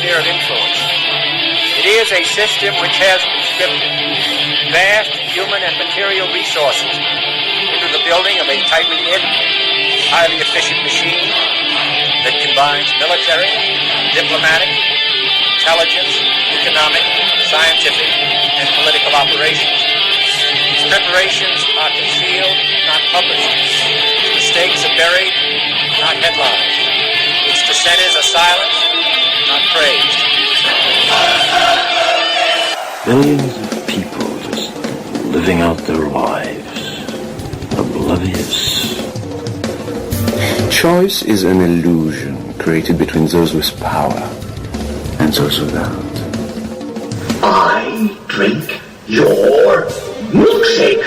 sphere of influence. It is a system which has conscripted vast human and material resources into the building of a tightly knit, highly efficient machine that combines military, diplomatic, intelligence, economic, scientific, and political operations. Its preparations are concealed, not published. Its mistakes are buried, not headlined. Its dissenters are silenced, not praised. Billions of people just living out their lives, oblivious. Choice is an illusion created between those with power and those without. I drink your milkshake.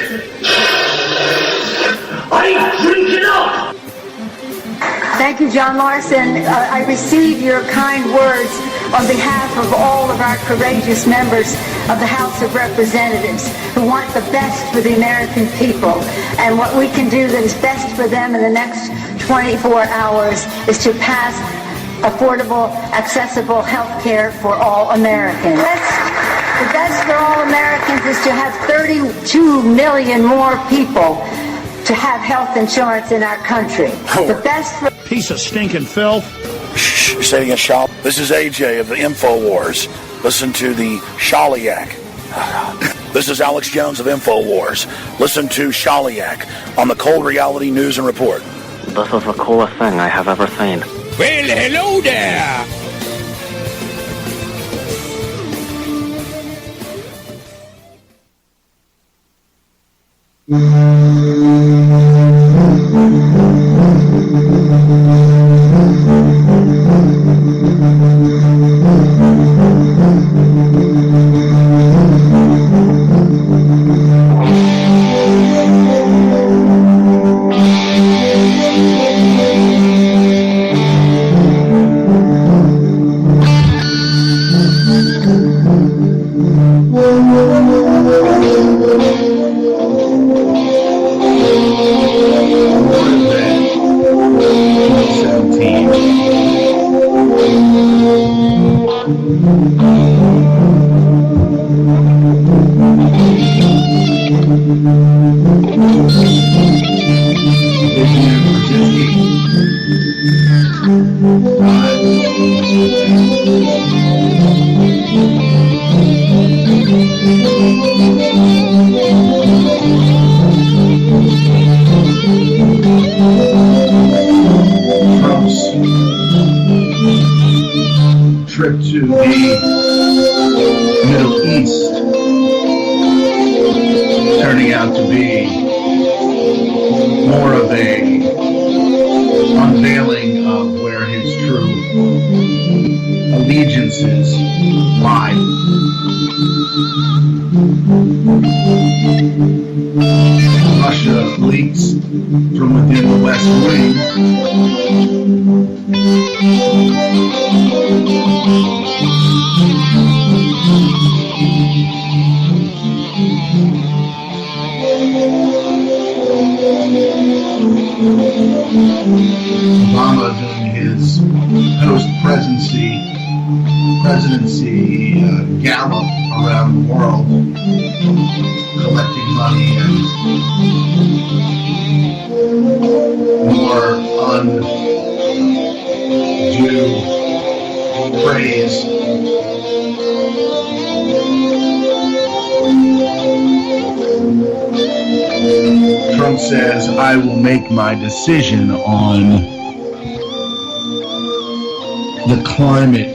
I drink it up. Thank you, John Larson. I receive your kind words on behalf of all of our courageous members of the House of Representatives who want the best for the American people. And what we can do that is best for them in the next 24 hours is to pass affordable, accessible health care for all Americans. The best for all Americans is to have 32 million more people to have health insurance in our country. The best for... Piece of stinking filth. Shh, you're sitting in shop. This is AJ of the InfoWars. Listen to the Shaliak. This is Alex Jones of InfoWars. Listen to Shaliak on the Cold Reality News and Report. This is the coolest thing I have ever seen. Well, hello there. Trip to the Middle East turning out to be more of a unveiling of where his true allegiances lie. Russia leaks from within the West Wing. Lama doing his post-presidency gallop around the world, collecting money and more undue praise. Trump says, I will make my decision on the climate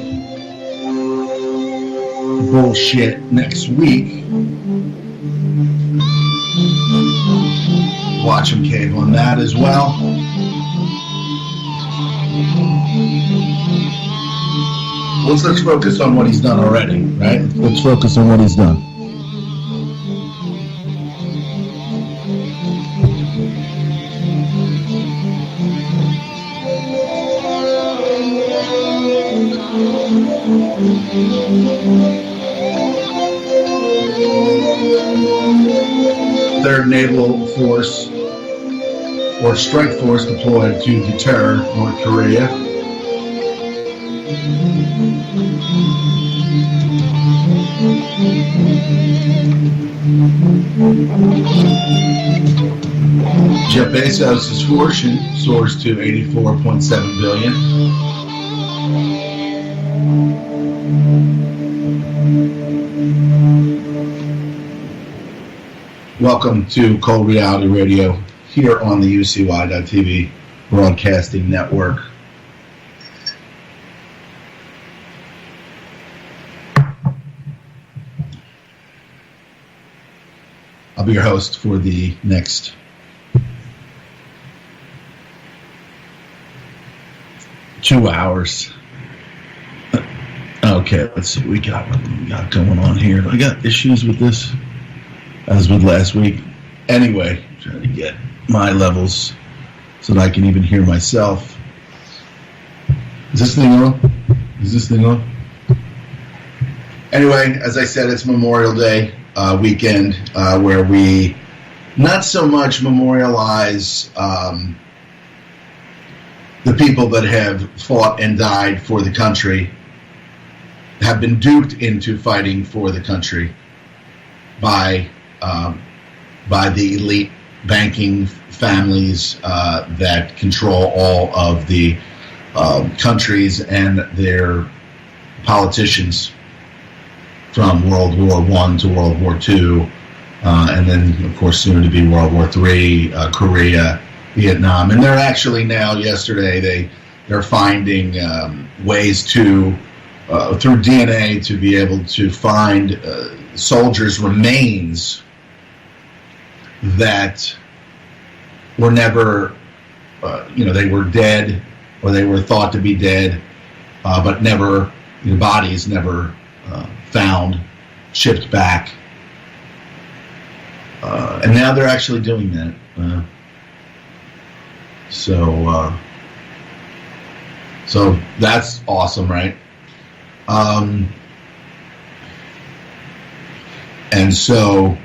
bullshit next week. Watch him cave on that as well. Let's focus on what he's done already, right? Let's focus on what he's done. Third Naval Force or Strike Force deployed to deter North Korea. Jeff Bezos' fortune soars to $84.7 billion. Welcome to Cold Reality Radio here on the UCY.TV Broadcasting Network. I'll be your host for the next 2 hours. Okay, let's see what we got going on here. I got issues with this, as with last week. Anyway, trying to get my levels so that I can even hear myself. Is this thing on? Anyway, as I said, it's Memorial Day weekend, where we not so much memorialize the people that have fought and died for the country, have been duped into fighting for the country by the elite banking families that control all of the countries and their politicians, from World War I to World War II, and then, of course, soon to be World War III, Korea, Vietnam. And they're actually now, yesterday, they're finding ways to, through DNA, to be able to find soldiers' remains that were never, they were dead, or they were thought to be dead, but never, the bodies never found, shipped back. And now they're actually doing that. So that's awesome, right? And so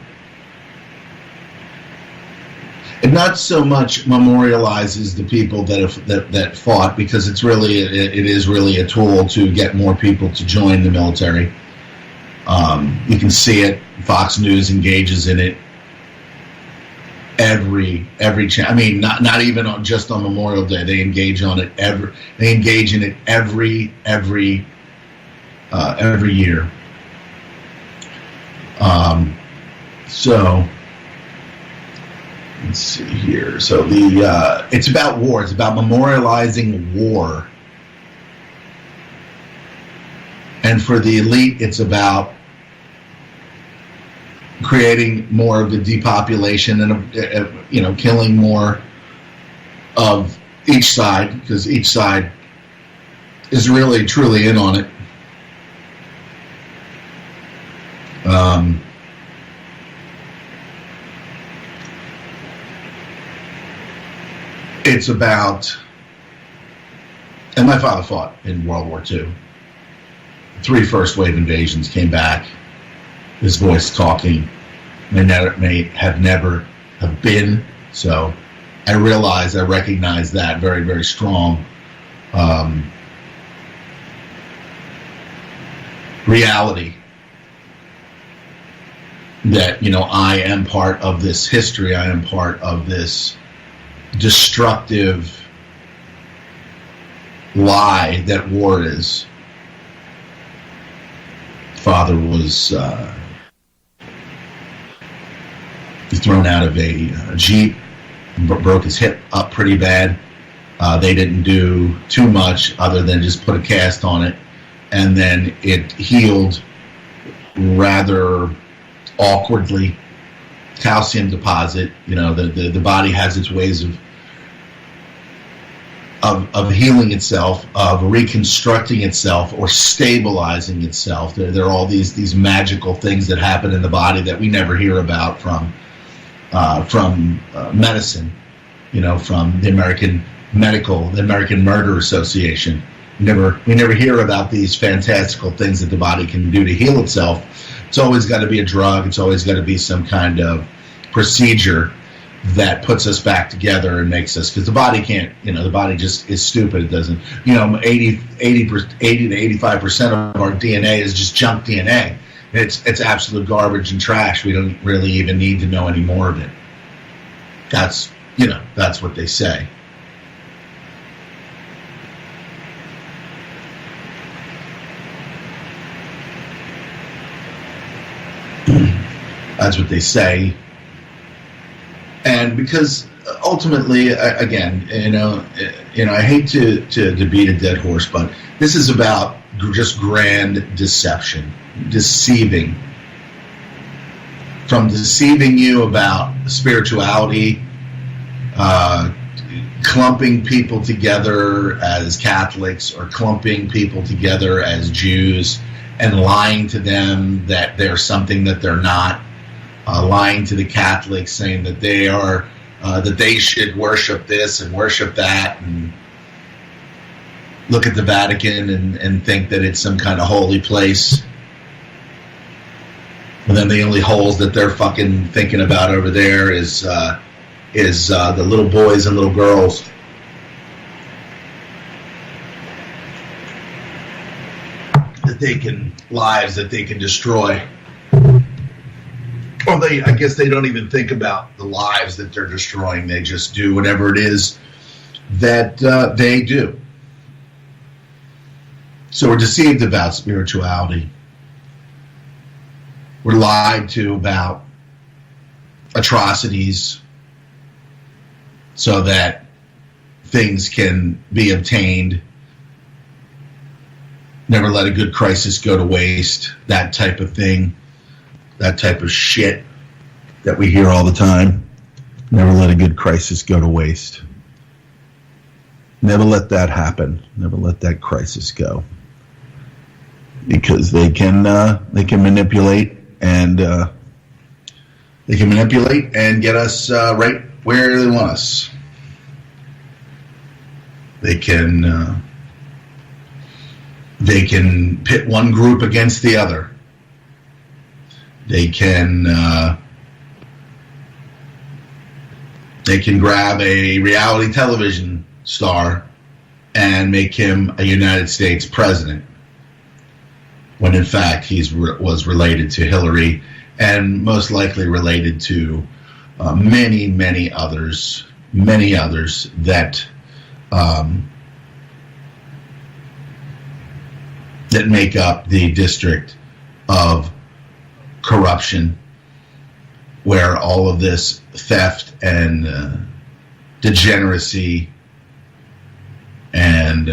it not so much memorializes the people that fought, because it is really a tool to get more people to join the military. You can see it. Fox News engages in it every chance. I mean, not even just on Memorial Day. They engage on it They engage in it every year. So let's see here. So it's about war. It's about memorializing war. And for the elite, it's about creating more of a depopulation and, killing more of each side, because each side is really, truly in on it. It's about, and my father fought in World War II. 3 first wave invasions, came back. His voice talking may never have been. So I recognize that very, very strong reality that, I am part of this history. I am part of this destructive lie that war is. Father was thrown out of a Jeep, broke his hip up pretty bad. They didn't do too much other than just put a cast on it, and then it healed rather awkwardly. Calcium deposit, the body has its ways of healing itself, of reconstructing itself, or stabilizing itself. There are all these magical things that happen in the body that we never hear about from medicine, from the American Murder Association. We never hear about these fantastical things that the body can do to heal itself. It's always got to be a drug. It's always got to be some kind of procedure that puts us back together and makes us, because the body can't, the body just is stupid. It doesn't, 80 to 85% of our DNA is just junk DNA. It's absolute garbage and trash. We don't really even need to know any more of it. That's what they say. That's what they say. And because ultimately, again, I hate to beat a dead horse, but this is about just grand deception, deceiving. From deceiving you about spirituality, clumping people together as Catholics or clumping people together as Jews and lying to them that they're something that they're not, lying to the Catholics saying that they are, that they should worship this and worship that and look at the Vatican and think that it's some kind of holy place. And then the only holes that they're fucking thinking about over there is the little boys and little girls. Lives that they can destroy. Well, I guess they don't even think about the lives that they're destroying. They just do whatever it is that they do. So we're deceived about spirituality. We're lied to about atrocities so that things can be obtained. Never let a good crisis go to waste. That type of thing. That type of shit that we hear all the time. Never let a good crisis go to waste. Never let that happen. Never let that crisis go. Because they can manipulate and get us right where they want us. They can pit one group against the other. They can grab a reality television star and make him a United States president, when in fact he was related to Hillary and most likely related to many others that that make up the district of corruption, where all of this theft and degeneracy and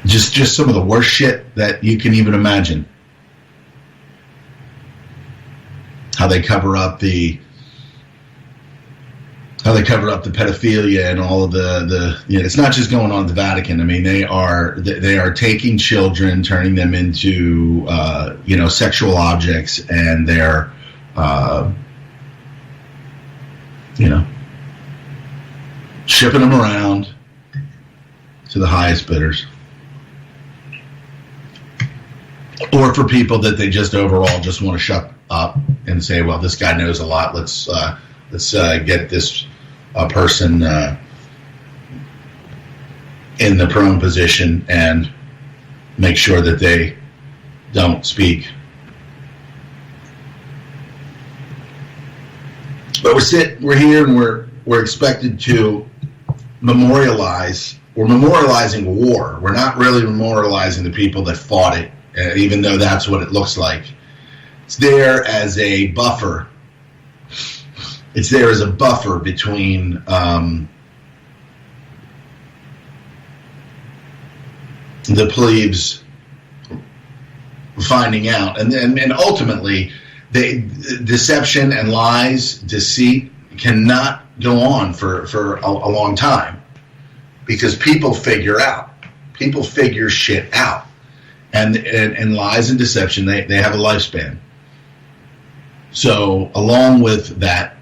just some of the worst shit that you can even imagine. How they cover up the pedophilia and all of the it's not just going on at the Vatican. I mean, they are taking children, turning them into sexual objects, and they're shipping them around to the highest bidders, or for people that they just overall just want to shut up and say, well, this guy knows a lot. Let's get this person in the prone position and make sure that they don't speak. But we're here and we're expected to memorialize. We're memorializing war. We're not really memorializing the people that fought it, even though that's what it looks like. It's there as a buffer. It's there as a buffer between the plebes finding out, and ultimately, deception and lies, deceit cannot go on for a long time, because people figure shit out, and lies and deception they have a lifespan. So along with that.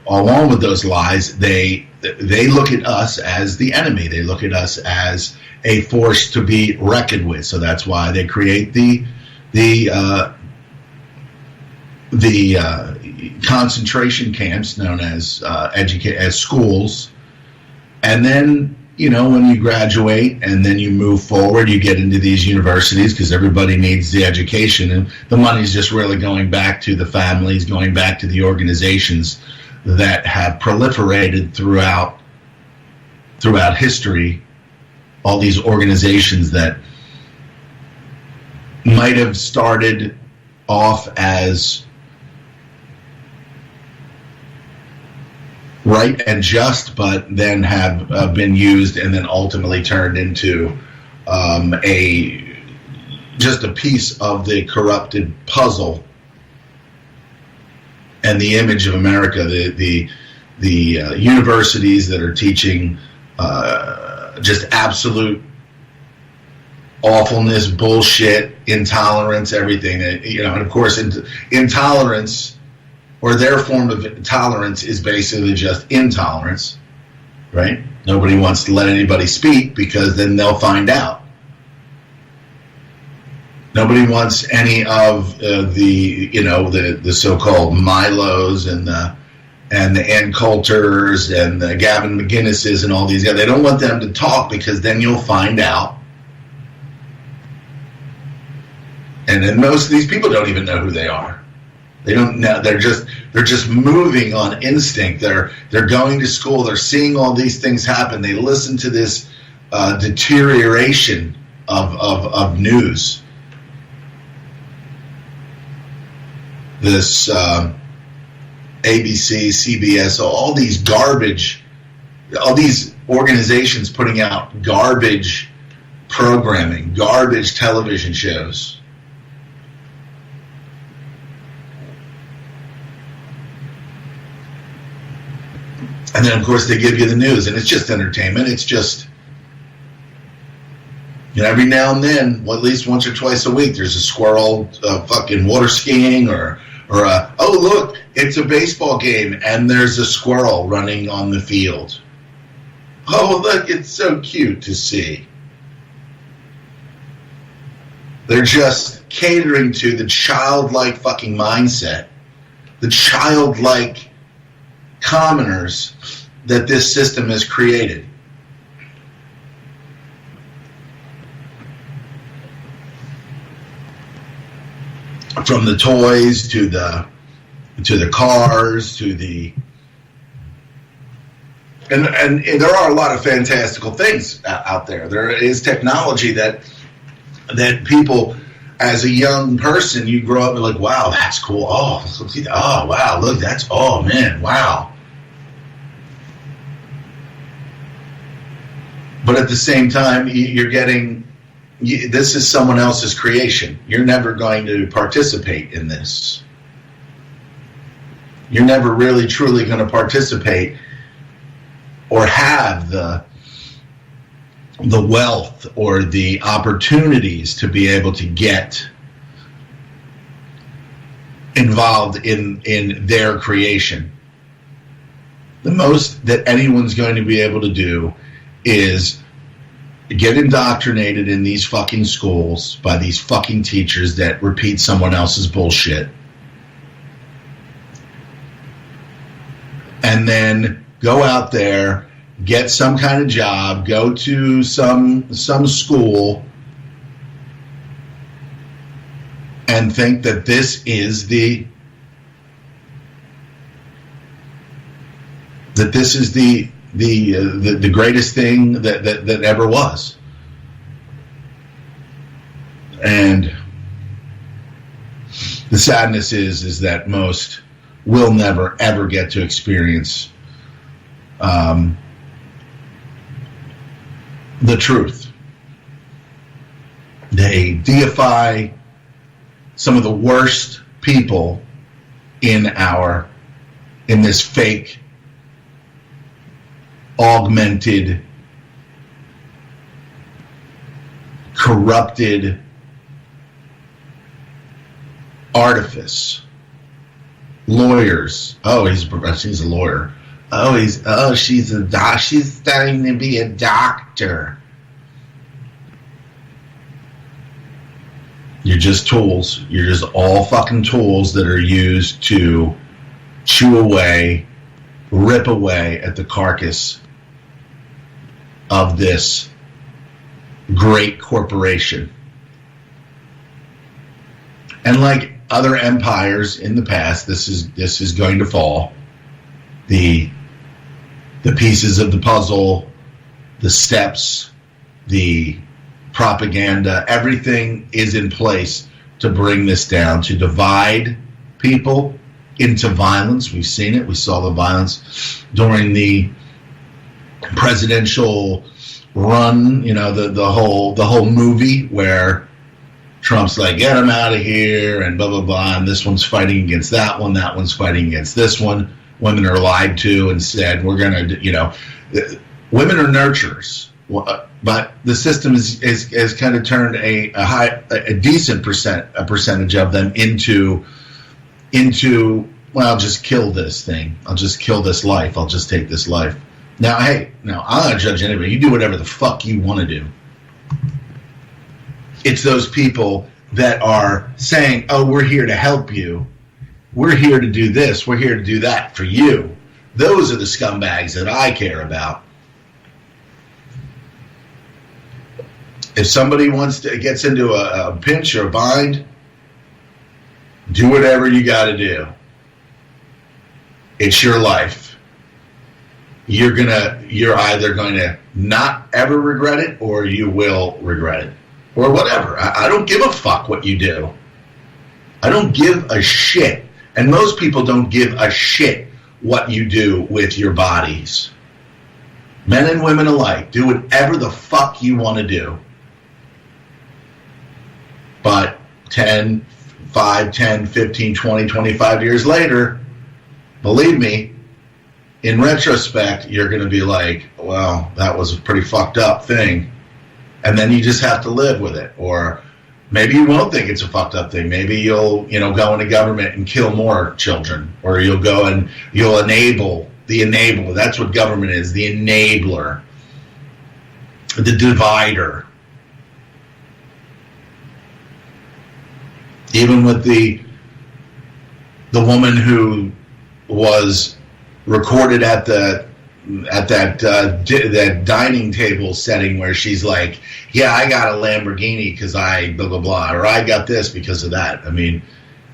Along with those lies, they look at us as the enemy. They look at us as a force to be reckoned with. So that's why they create the concentration camps known as as schools, and then when you graduate and then you move forward, you get into these universities because everybody needs the education, and the money's just really going back to the families, going back to the organizations that have proliferated throughout history. All these organizations that might have started off as right and just, but then have been used and then ultimately turned into just a piece of the corrupted puzzle and the image of America. The universities that are teaching just absolute awfulness, bullshit, intolerance, everything. And of course, intolerance, or their form of tolerance, is basically just intolerance, right? Nobody wants to let anybody speak because then they'll find out. Nobody wants any of the so-called Milos and the Ann Coulters and the Gavin McGinnises and all these guys. They don't want them to talk because then you'll find out. And then most of these people don't even know who they are. They don't know. They're just moving on instinct. They're going to school. They're seeing all these things happen. They listen to this deterioration of news. This ABC, CBS, all these garbage, all these organizations putting out garbage programming, garbage television shows. And then, of course, they give you the news, and it's just entertainment. It's just, every now and then, well, at least once or twice a week, there's a squirrel fucking water skiing, or oh, look, it's a baseball game, and there's a squirrel running on the field. Oh, look, it's so cute to see. They're just catering to the childlike fucking mindset, the childlike commoners that this system has created. From the toys to the cars to the and there are a lot of fantastical things out there. There is technology that people, as a young person, you grow up and like, wow, that's cool. Oh, wow, look, that's, oh man, wow. But at the same time, you're getting, this is someone else's creation. You're never going to participate in this. You're never really truly going to participate or have the wealth or the opportunities to be able to get involved in their creation. The most that anyone's going to be able to do is get indoctrinated in these fucking schools by these fucking teachers that repeat someone else's bullshit. And then go out there, get some kind of job, go to some school, and think that this is the greatest thing that ever was. And the sadness is that most will never ever get to experience the truth. They deify some of the worst people in this fake, augmented, corrupted artifice. Lawyers. Oh, she's a lawyer. She's starting to be a doctor. You're just tools. You're just all fucking tools that are used to chew away, rip away at the carcass of this great corporation. And like other empires in the past, this is going to fall. The pieces of the puzzle, the steps, the propaganda, everything is in place to bring this down, to divide people into violence. We've seen it. We saw the violence during the presidential run, the whole movie where Trump's like, get him out of here, and blah, blah, blah, and this one's fighting against that one's fighting against this one. Women are lied to and said, we're going to, women are nurturers, but the system is kind of turned a decent percentage of them into, well, I'll just kill this thing. I'll just kill this life. I'll just take this life. Now, hey, I'm not judge anybody. You do whatever the fuck you want to do. It's those people that are saying, oh, we're here to help you. We're here to do this. We're here to do that for you. Those are the scumbags that I care about. If somebody gets into a pinch or a bind, do whatever you got to do. It's your life. You're either going to not ever regret it, or you will regret it, or whatever. I don't give a fuck what you do. I don't give a shit. And most people don't give a shit what you do with your bodies. Men and women alike, do whatever the fuck you want to do. But 5, 10, 15, 20, 25 years later, believe me, in retrospect, you're going to be like, well, that was a pretty fucked up thing. And then you just have to live with it. Or maybe you won't think it's a fucked up thing. Maybe you'll, go into government and kill more children. Or you'll go and you'll enable the enabler. That's what government is, the enabler, the divider. Even with the woman who was recorded at that dining table setting where she's like, yeah, I got a Lamborghini because I blah, blah, blah, or I got this because of that. I mean,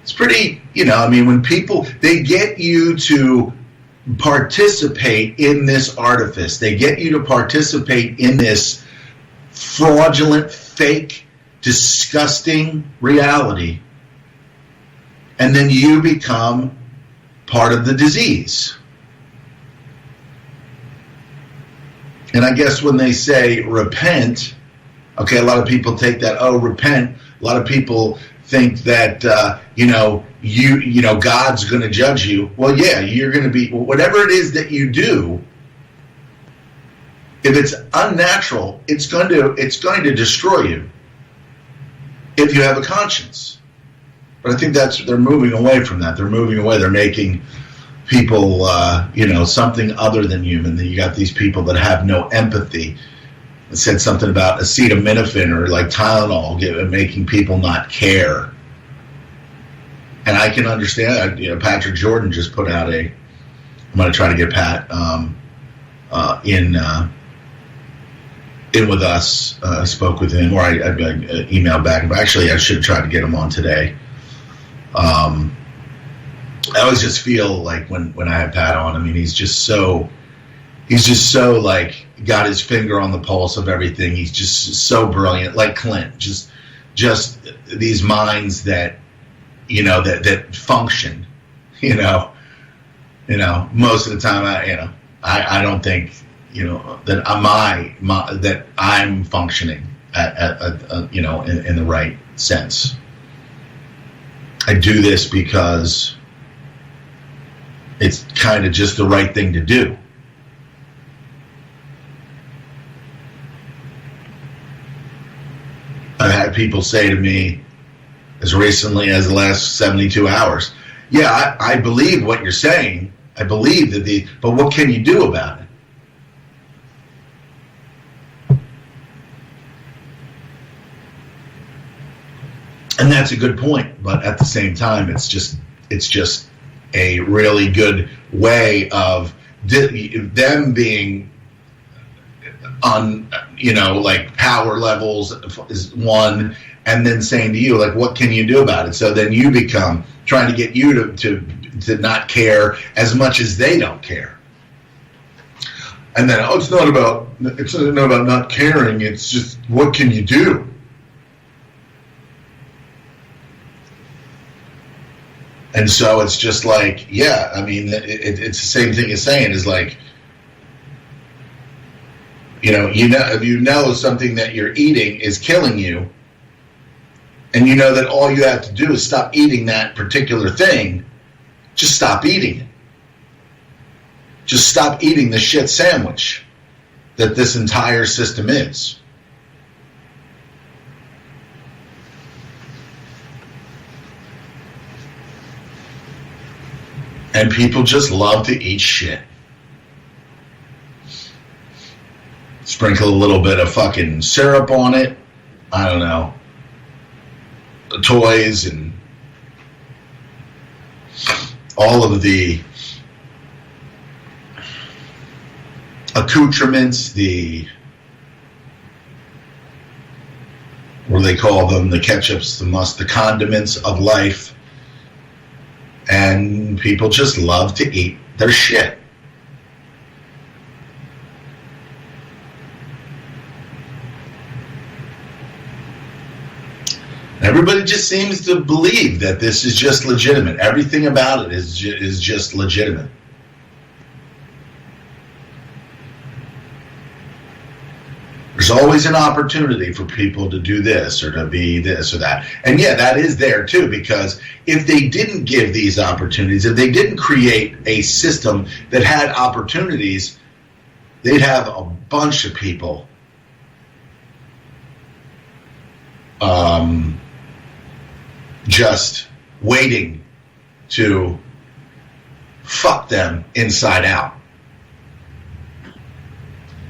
it's pretty, when people, they get you to participate in this artifice. They get you to participate in this fraudulent, fake, disgusting reality. And then you become part of the disease. And I guess when they say repent, okay, a lot of people take that, repent. A lot of people think that, God's going to judge you. Well, yeah, you're going to be, whatever it is that you do, if it's unnatural, it's going to destroy you if you have a conscience. But I think they're moving away from that. They're moving away. They're making people, something other than human. Then you got these people that have no empathy. It said something about acetaminophen or like Tylenol, making people not care. And I can understand. Patrick Jordan just put out I'm going to try to get Pat in with us. I spoke with him, or I emailed back. But actually, I should have tried to get him on today. I always just feel like when I have Pat on, I mean, he's just so like got his finger on the pulse of everything. He's just so brilliant, like Clint, just these minds that, that function, most of the time, I don't think, that I'm functioning in the right sense. I do this because it's kind of just the right thing to do. I've had people say to me as recently as the last 72 hours, yeah, I believe what you're saying. I believe that but what can you do about it? And that's a good point, but at the same time, it's just a really good way of them being on, like power levels is one, and then saying to you, like, what can you do about it? So then you become trying to get you to not care as much as they don't care. And then, it's not about not caring. It's just, what can you do? And so it's just like, yeah, I mean, it's the same thing as saying is like, if you know something that you're eating is killing you, and you know that all you have to do is stop eating that particular thing, just stop eating it. Just stop eating the shit sandwich that this entire system is. And people just love to eat shit. Sprinkle a little bit of fucking syrup on it. I don't know. Toys and all of the accoutrements, what do they call them? The ketchups, the condiments of life. And people just love to eat their shit. Everybody just seems to believe that this is just legitimate. Everything about it is just legitimate. There's always an opportunity for people to do this or to be this or that. And yeah, that is there too, because if they didn't give these opportunities, if they didn't create a system that had opportunities, they'd have a bunch of people just waiting to fuck them inside out.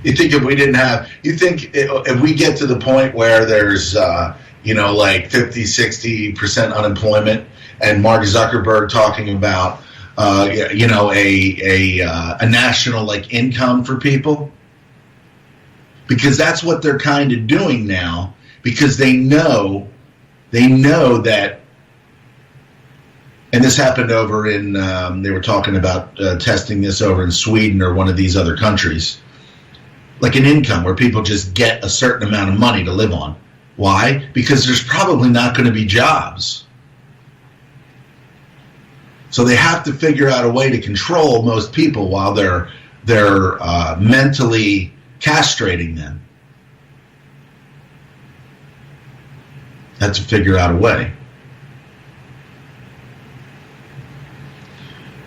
You think if we didn't have, if we get to the point where there's, like 50, 60% unemployment, and Mark Zuckerberg talking about, a national like income for people, because that's what they're kind of doing now, because they know that, and this happened over in, they were talking about testing this over in Sweden or one of these other countries. Like an income where people just get a certain amount of money to live on. Why? Because there's probably not going to be jobs. So they have to figure out a way to control most people while they're mentally castrating them. Have to figure out a way.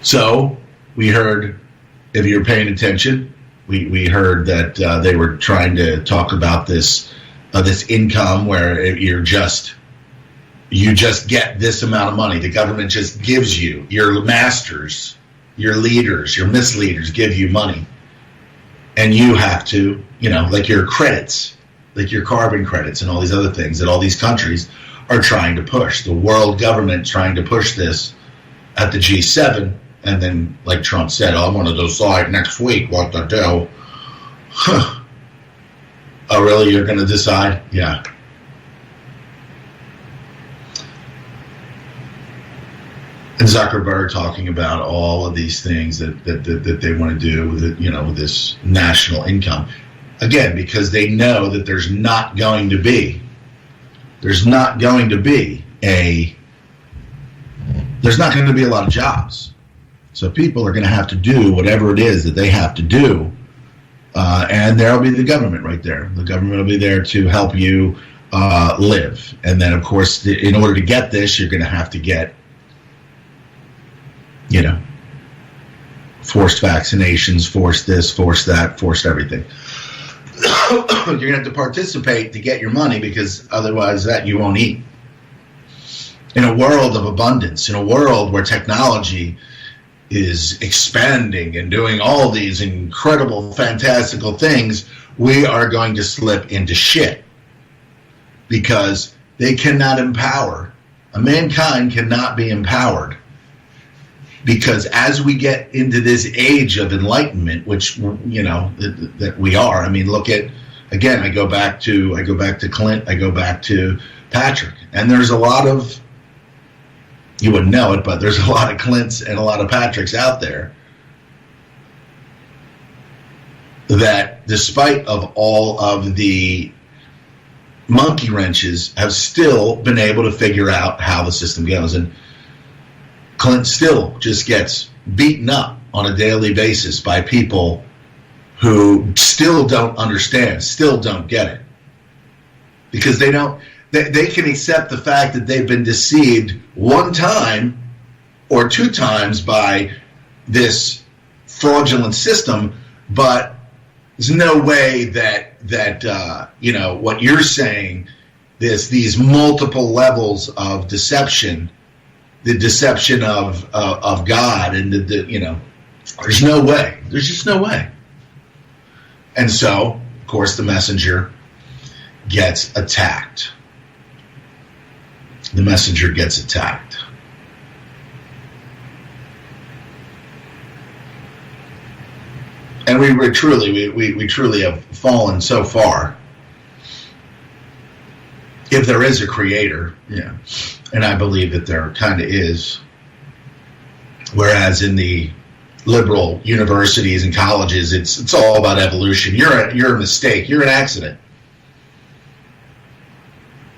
So we heard, if you're paying attention, we heard that they were trying to talk about this income where you just get this amount of money. The government just gives you, your masters, your leaders, your misleaders give you money. And you have to, like your credits, like your carbon credits and all these other things that all these countries are trying to push. The world government trying to push this at the G7. And then, like Trump said, I'm going to decide next week what to do. Huh. Oh, really? You're going to decide? Yeah. And Zuckerberg talking about all of these things that they want to do with this national income. Again, because they know that there's not going to be a lot of jobs. So people are going to have to do whatever it is that they have to do. And there'll be the government right there. The government will be there to help you live. And then, of course, in order to get this, you're going to have to get, forced vaccinations, forced this, forced that, forced everything. You're going to have to participate to get your money, because otherwise that you won't eat. In a world of abundance, in a world where technology is expanding and doing all these incredible, fantastical things, we are going to slip into shit, because they cannot empower. Mankind cannot be empowered Because as we get into this age of enlightenment, which, you know, that we are, I mean, look at, again, I go back to Clint, I go back to Patrick, and there's a lot of, you wouldn't know it, but there's a lot of Clints and a lot of Patricks out there that, despite of all of the monkey wrenches, have still been able to figure out how the system goes. And Clint still just gets beaten up on a daily basis by people who still don't understand, still don't get it. Because they can accept the fact that they've been deceived one time or two times by this fraudulent system, but there's no way that you know, what you're saying, these multiple levels of deception, the deception of God, and the you know, there's no way. There's just no way. And so, of course, the messenger gets attacked. The messenger gets attacked. And we truly have fallen so far. If there is a creator, yeah, and I believe that there kind of is. Whereas in the liberal universities and colleges, it's all about evolution. You're a mistake. You're an accident.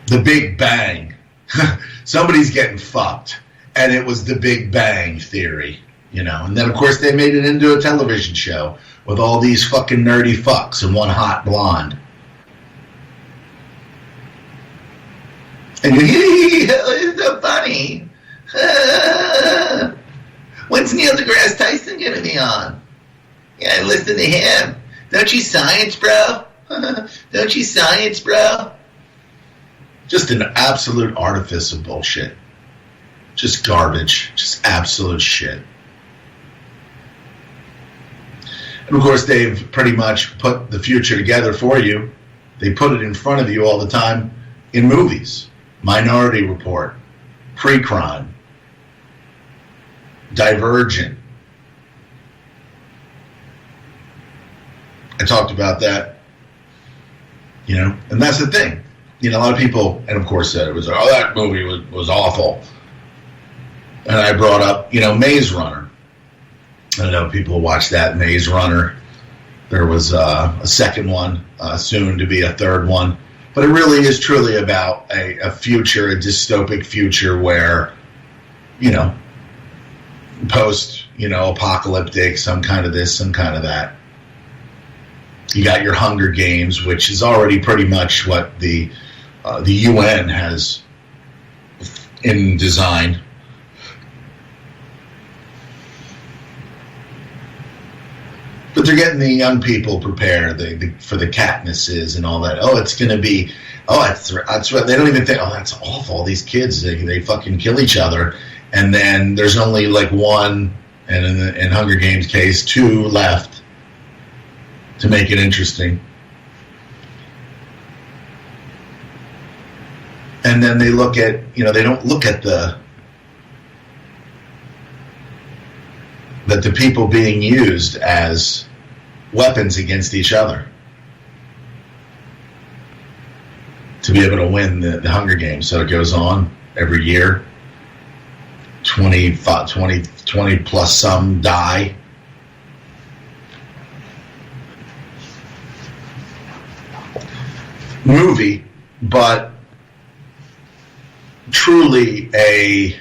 The Big Bang. Somebody's getting fucked, and it was the Big Bang theory, you know. And then, of course, they made it into a television show with all these fucking nerdy fucks and one hot blonde. And it's so funny. When's Neil deGrasse Tyson gonna be on? Yeah, listen to him. Don't you science, bro? Don't you science, bro? Just an absolute artifice of bullshit. Just garbage. Just absolute shit. And of course, they've pretty much put the future together for you. They put it in front of you all the time in movies. Minority Report, Pre-Crime, Divergent. I talked about that, you know, and that's the thing. You know, a lot of people, and of course, said it was, oh, that movie was awful. And I brought up, you know, Maze Runner. I know people watched that, Maze Runner. There was a second one, soon to be a third one. But it really is truly about a future, a dystopic future where, you know, post, you know, apocalyptic, some kind of this, some kind of that. You got your Hunger Games, which is already pretty much what the UN has in design. But they're getting the young people prepared for the Katnisses and all that. Oh, it's going to be, oh, that's right. They don't even think, oh, that's awful. These kids, they fucking kill each other. And then there's only like one, and in Hunger Games case, two left to make it interesting. And then they look at, you know, they don't look at the people being used as weapons against each other to be able to win the Hunger Games. So it goes on every year. 20 plus some die. Movie, but truly a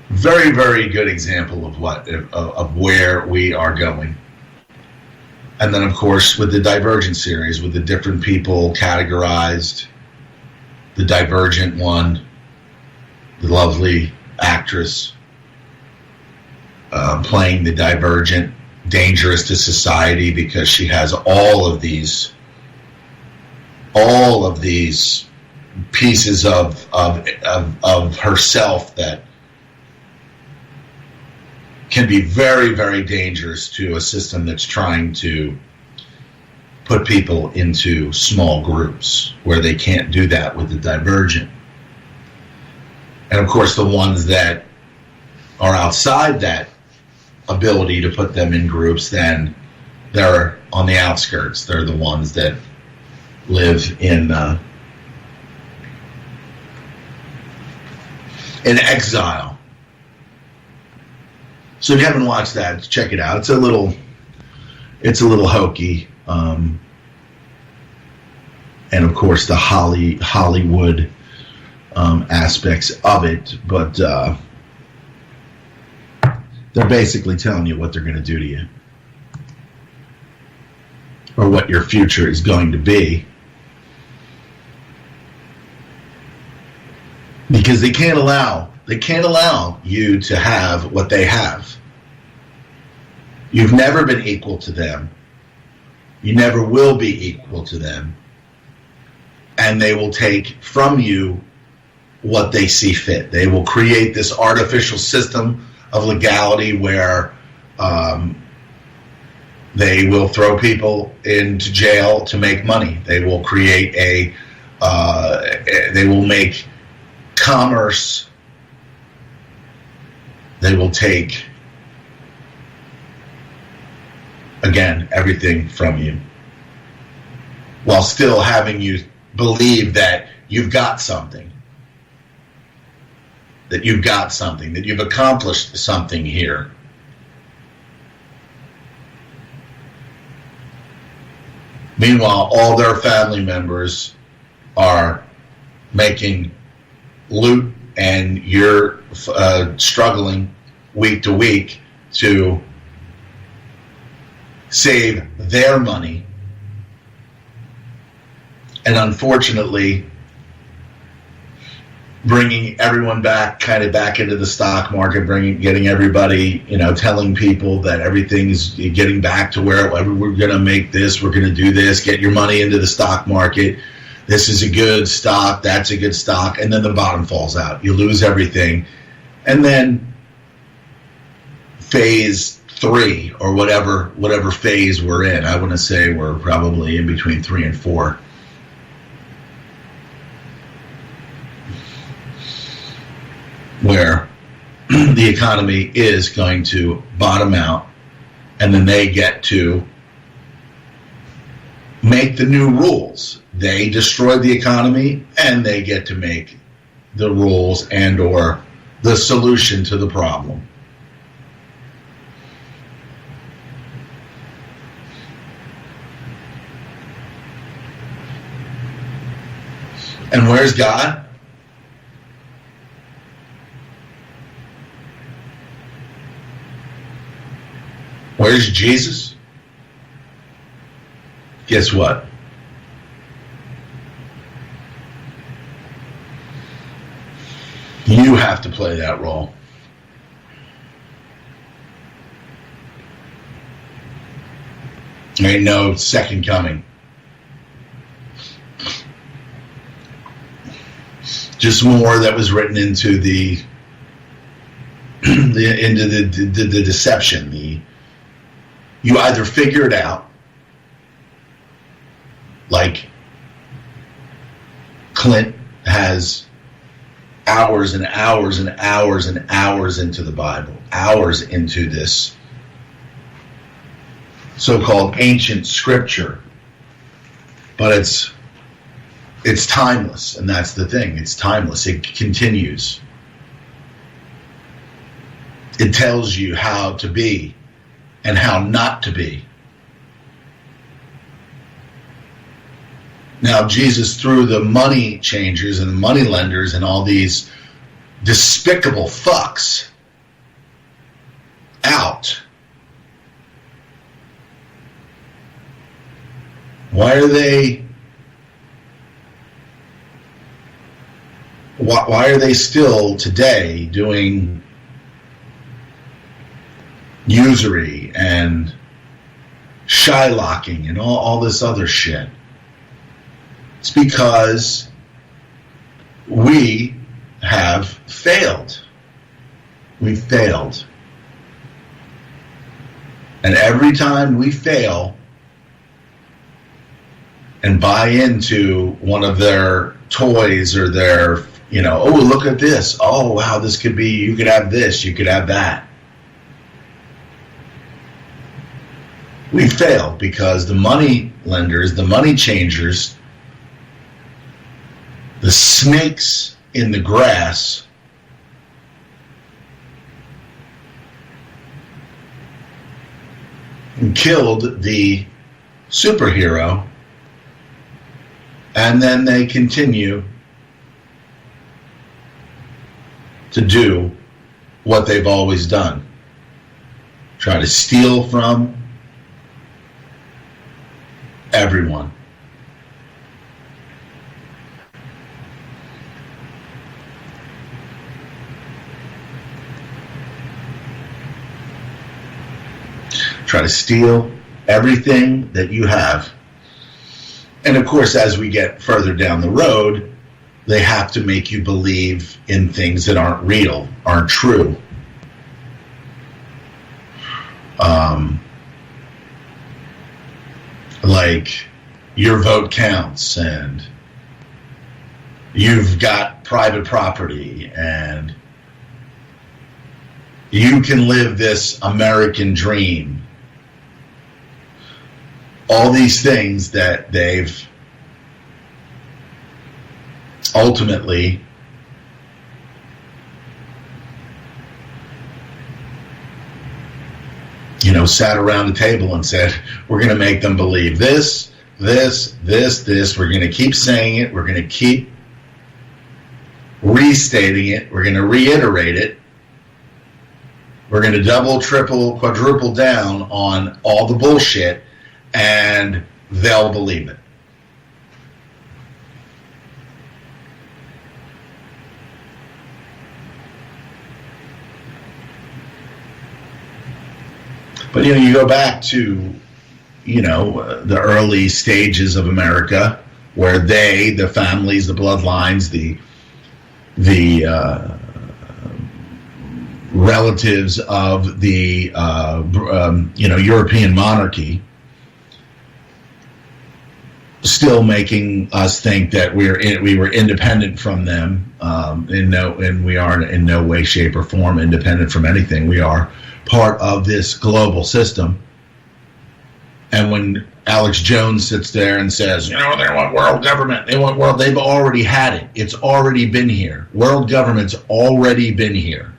very, very good example of where we are going. And then, of course, with the Divergent series, with the different people categorized, the Divergent one, the lovely actress playing the Divergent, dangerous to society because she has all of these pieces of herself that can be very, very dangerous to a system that's trying to put people into small groups where they can't do that with the Divergent. And of course, the ones that are outside that ability to put them in groups, then they're on the outskirts. They're the ones that live in exile. So if you haven't watched that, check it out. It's a little hokey, and of course the Hollywood aspects of it, but they're basically telling you what they're going to do to you, or what your future is going to be, because they can't allow you to have what they have. You've never been equal to them. You never will be equal to them. And they will take from you what they see fit. They will create this artificial system of legality where they will throw people into jail to make money. They will create they will make commerce. They will take, again, everything from you, while still having you believe that you've got something, that you've accomplished something here. Meanwhile, all their family members are making loot, and you're struggling week to week to save their money. And unfortunately, bringing everyone back into the stock market, getting everybody, telling people that everything's getting back to where we're going to make this, we're going to do this, get your money into the stock market. This is a good stock, that's a good stock, and then the bottom falls out. You lose everything. And then phase 3, or whatever phase we're in, I want to say we're probably in between 3 and 4. Where the economy is going to bottom out, and then they get to make the new rules. They destroyed the economy, and they get to make the rules and or the solution to the problem. And where's God? Where's Jesus? Guess what? You have to play that role. There ain't no second coming. Just more that was written into the deception. You either figure it out, like Clint has hours and hours and hours and hours into the Bible, hours into this so-called ancient scripture, but it's timeless, and that's the thing. It's timeless. It continues. It tells you how to be and how not to be. Now, Jesus threw the money changers and the money lenders and all these despicable fucks out. Why are they still today doing usury and shylocking and all this other shit? It's because we have failed. We failed. And every time we fail and buy into one of their toys or their Oh, look at this. Oh, wow, this could be, you could have this, you could have that. We failed because the money lenders, the money changers, the snakes in the grass killed the superhero, and then they continue to do what they've always done. Try to steal from everyone. Try to steal everything that you have. And of course, as we get further down the road, they have to make you believe in things that aren't real, aren't true. Like your vote counts, and you've got private property, and you can live this American dream. All these things that they've ultimately sat around the table and said, we're going to make them believe this. We're going to keep saying it. We're going to keep restating it. We're going to reiterate it. We're going to double, triple, quadruple down on all the bullshit, and they'll believe it. But you go back to the early stages of America, where the families, the bloodlines, the relatives of the European monarchy, still making us think that we were independent from them, and we are in no way, shape, or form independent from anything. We are part of this global system. And when Alex Jones sits there and says, they want world government, they've already had it. It's already been here. World government's already been here.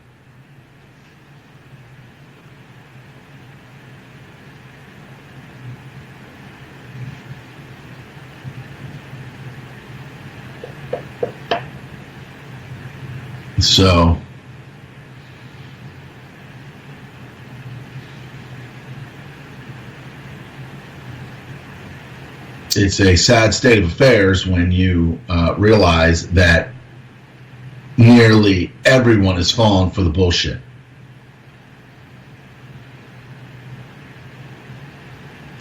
So it's a sad state of affairs when you realize that nearly everyone has fallen for the bullshit.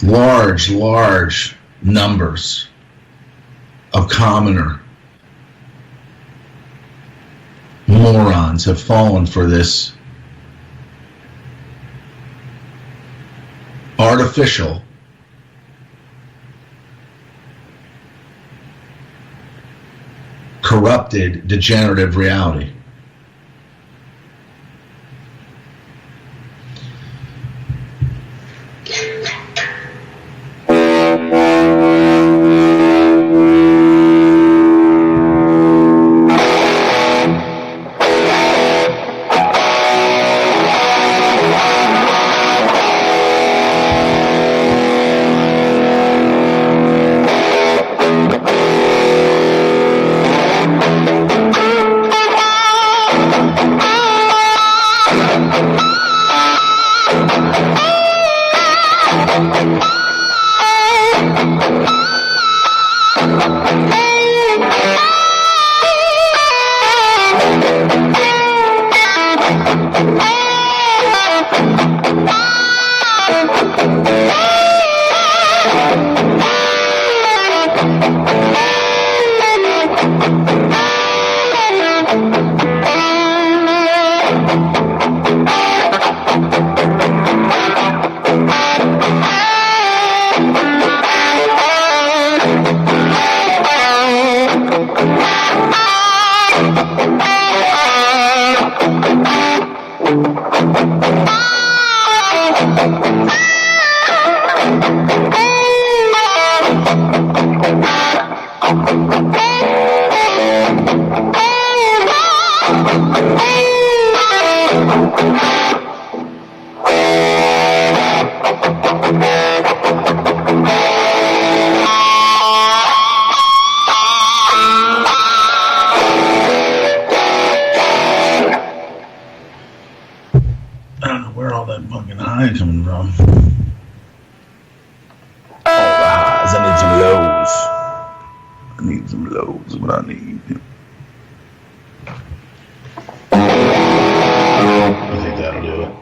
Large numbers of commoner morons have fallen for this artificial, corrupted, degenerative reality. blow is what I need. I think that'll do it.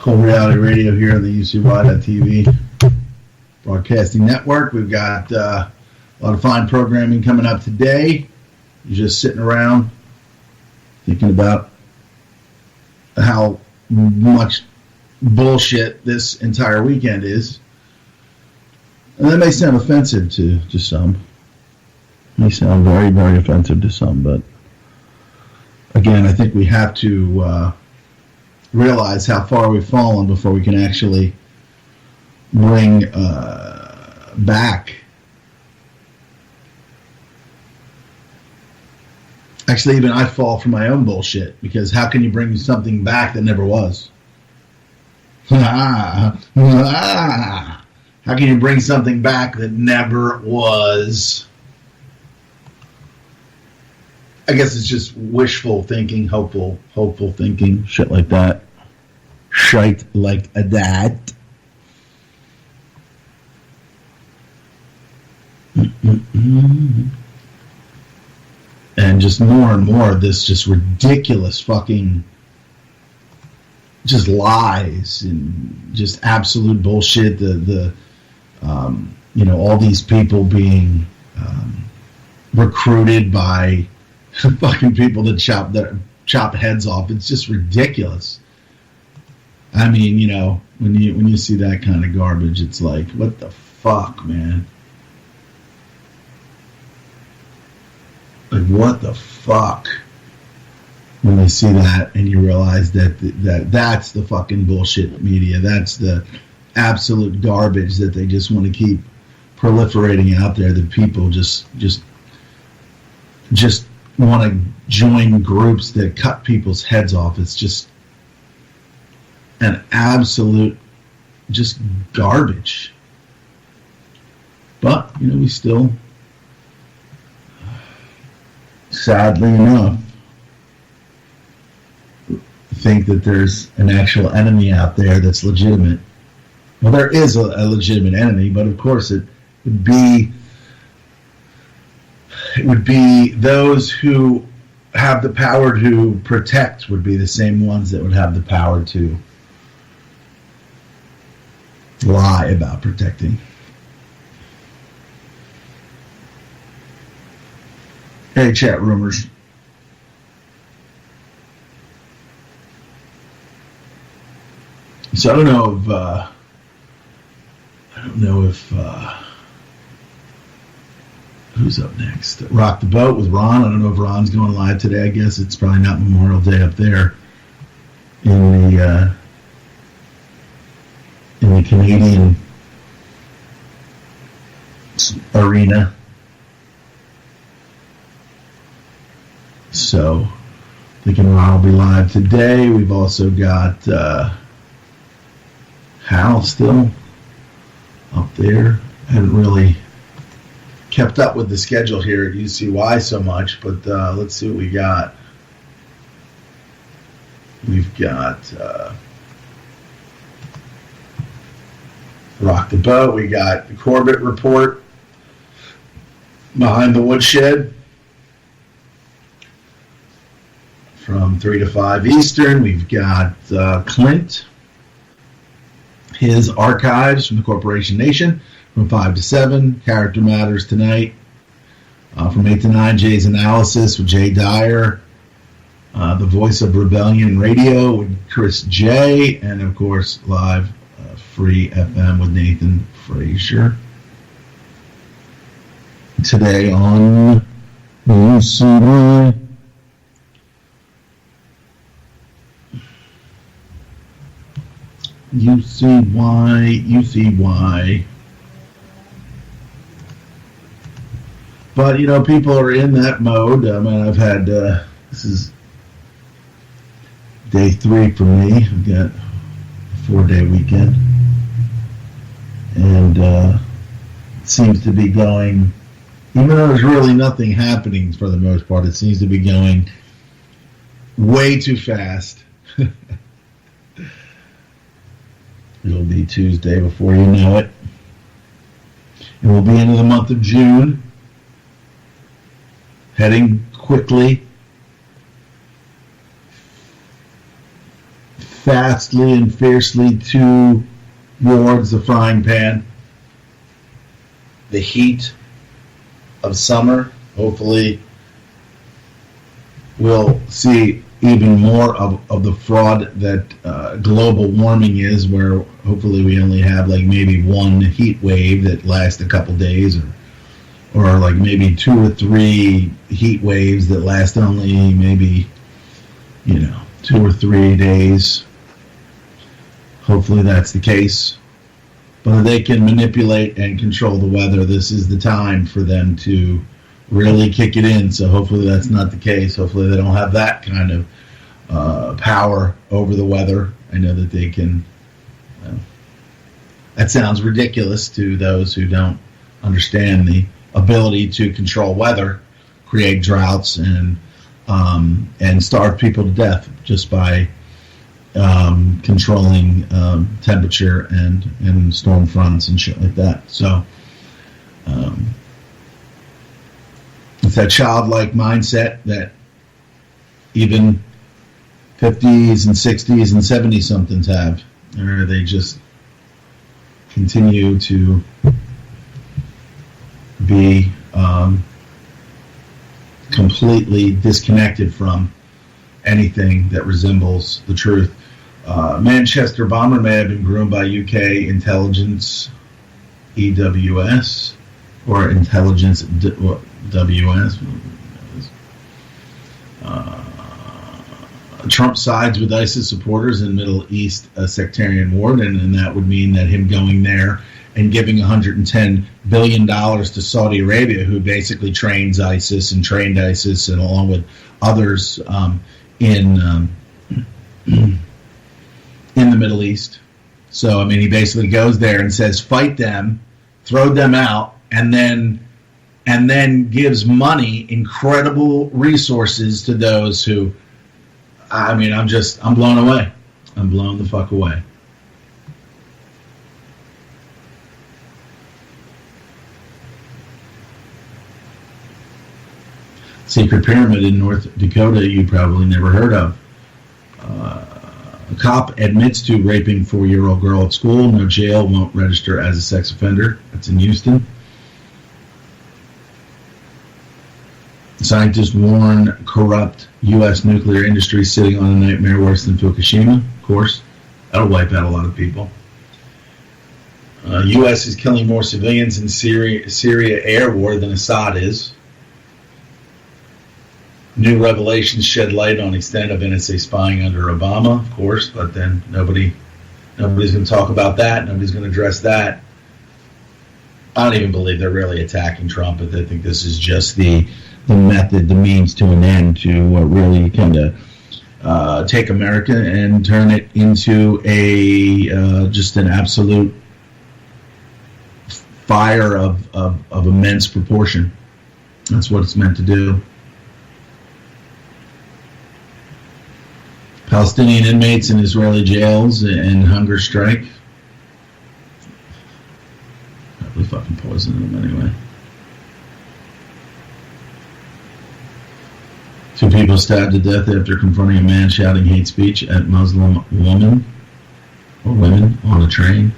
Reality Radio here on the UCY.TV broadcasting network. We've got a lot of fine programming coming up today. You're just sitting around thinking about how much bullshit this entire weekend is. And that may sound offensive to some. It may sound very, very offensive to some, but again, I think we have to realize how far we've fallen before we can actually bring back. Actually, even I fall for my own bullshit, because how can you bring something back that never was? How can you bring something back that never was? I guess it's just wishful thinking, hopeful thinking, shit like that. Shite like a that. And just more and more of this just ridiculous fucking just lies and just absolute bullshit. The all these people being recruited by fucking people that chop heads off. It's just ridiculous. I mean, when you see that kind of garbage, it's like, what the fuck, man? Like, what the fuck? When you see that and you realize that's the fucking bullshit media. That's the absolute garbage that they just want to keep proliferating out there. That people just want to join groups that cut people's heads off. It's just an absolute just garbage. But, we still, sadly enough, think that there's an actual enemy out there that's legitimate. Well, there is a legitimate enemy, but of course it would be those who have the power to protect would be the same ones that would have the power to lie about protecting. Hey, chat rumors. So I don't know if who's up next? Rock the Boat with Ron. I don't know if Ron's going live today. I guess it's probably not Memorial Day up there in the Canadian arena. So thinking Ron will be live today. We've also got Hal still up there. I haven't really kept up with the schedule here at UCY so much, but let's see what we got. We've got Rock the Boat. We got the Corbett Report, Behind the Woodshed, from 3 to 5 Eastern. We've got Clint, his archives from the Corporation Nation, from 5 to 7. Character Matters tonight. From 8 to 9, Jay's Analysis with Jay Dyer. The Voice of Rebellion Radio with Chris J. And, of course, live Free FM with Nathan Frazier. Today on UCY. UCY. But, people are in that mode. I mean, I've had, this is day 3 for me. I've got a 4-day weekend. And it seems to be going, even though there's really nothing happening for the most part, it seems to be going way too fast. It'll be Tuesday before you know it. And we'll be into the month of June, heading quickly, fastly and fiercely towards the frying pan. The heat of summer. Hopefully we'll see even more of the fraud that global warming is, where hopefully we only have like maybe one heat wave that lasts a couple days, or like maybe 2 or 3 heat waves that last only maybe 2 or 3 days. Hopefully that's the case. But if they can manipulate and control the weather, this is the time for them to really kick it in. So hopefully that's not the case. Hopefully they don't have that kind of power over the weather. I know that they can. That sounds ridiculous to those who don't understand the ability to control weather, create droughts, and starve people to death just by controlling temperature and storm fronts and shit like that. So it's that childlike mindset that even 50s and 60s and 70-somethings have, or they just continue to be completely disconnected from anything that resembles the truth. Manchester bomber may have been groomed by UK intelligence, EWS, or intelligence WS. Trump sides with ISIS supporters in Middle East sectarian war, and that would mean that him going there and giving $110 billion to Saudi Arabia, who basically trains ISIS and trained ISIS, and along with others in the Middle East. So, I mean, he basically goes there and says, fight them, throw them out, and then gives money, incredible resources to those who, I mean, I'm blown away. I'm blown the fuck away. secret pyramid in North Dakota you probably never heard of. A cop admits to raping 4-year-old girl at school. No jail, won't register as a sex offender. That's in Houston. Scientists warn corrupt U.S. nuclear industry sitting on a nightmare worse than Fukushima. Of course, that'll wipe out a lot of people. U.S. is killing more civilians in Syria air war than Assad is. New revelations shed light on extent of NSA spying under Obama, of course, but then nobody's going to talk about that. Nobody's going to address that. I don't even believe they're really attacking Trump, but they think this is just the method, the means to an end to really kind of take America and turn it into a just an absolute fire of immense proportion. That's what it's meant to do. Palestinian inmates in Israeli jails and hunger strike. Probably fucking poisoning them anyway. 2 people stabbed to death after confronting a man shouting hate speech at Muslim women on a train.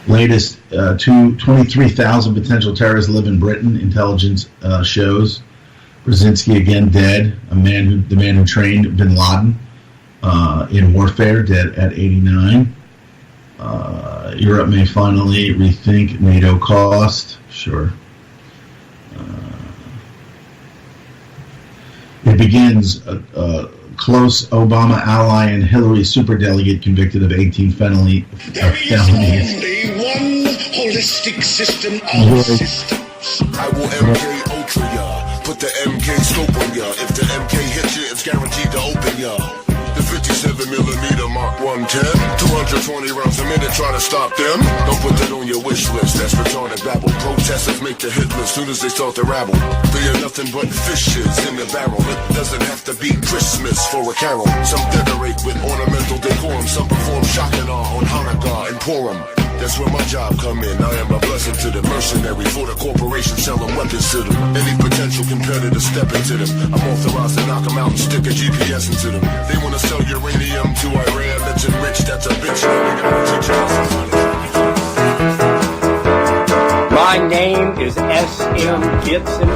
Latest, 23,000 potential terrorists live in Britain. Intelligence shows Brzezinski again dead. The man who trained Bin Laden in warfare, dead at 89. Europe may finally rethink NATO cost. Sure. It begins. Close Obama ally and Hillary superdelegate convicted of 18 felonies. There is only one holistic system of systems. I will MK Ultra ya, put the MK scope on ya. If the MK hits you, it's guaranteed to open ya. The 57mm Mark 110, 220 rounds a minute, try to stop them. Don't put that on your wish list, that's retarded babble. Protesters make the hit list soon as they start to rabble. They are nothing but fishes in the barrel. It doesn't have to be Christmas for a carol. Some decorate with ornamental decorum. Some perform shock and awe on Hanukkah and Purim. That's where my job come in. I am a blessing to the mercenary for the corporation selling weapons to them. Any potential competitor step into them. I'm authorized to knock them out and stick a GPS into them. They want to sell uranium to Iran that's enriched. That's a bitch. My name is S.M. Gibson